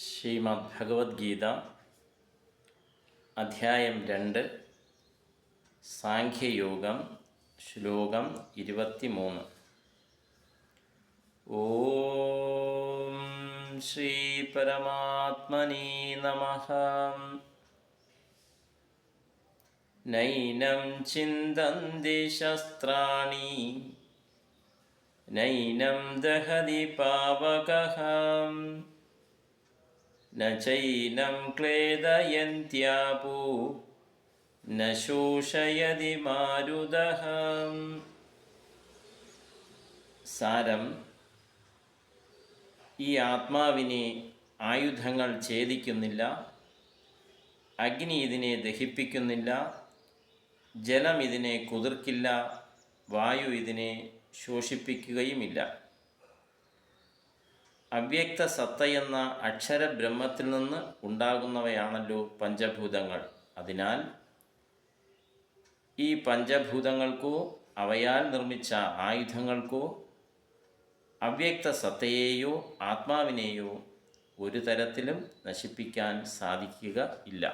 ശ്രീമദ് ഭഗവത്ഗീത അധ്യായം 2 സാഖ്യയോഗം ശ്ലോകം 23. ഓം ശ്രീ പരമാത്മനേ നമഃ. നൈനം ചിന്തന്തി ശസ്ത്രാണി നൈനം ദഹതി പാവകഃ ന ചൈനം ക്ലേദയന്ത്യാപോ ന ശോഷയതി മാരുതഃ. സാരം: ഈ ആത്മാവിനെ ആയുധങ്ങൾ ഛേദിക്കുന്നില്ല, അഗ്നി ഇതിനെ ദഹിപ്പിക്കുന്നില്ല, ജലം ഇതിനെ കുതിർക്കില്ല, വായു ഇതിനെ ശോഷിപ്പിക്കുകയുമില്ല. അവ്യക്ത സത്തയെന്ന അക്ഷരബ്രഹ്മത്തിൽ നിന്ന് ഉണ്ടാകുന്നവയാണല്ലോ പഞ്ചഭൂതങ്ങൾ. അതിനാൽ ഈ പഞ്ചഭൂതങ്ങൾക്കോ അവയാൽ നിർമ്മിച്ച ആയുധങ്ങൾക്കോ അവ്യക്ത സത്തയെയോ ആത്മാവിനെയോ ഒരു തരത്തിലും നശിപ്പിക്കാൻ സാധിക്കുക ഇല്ല.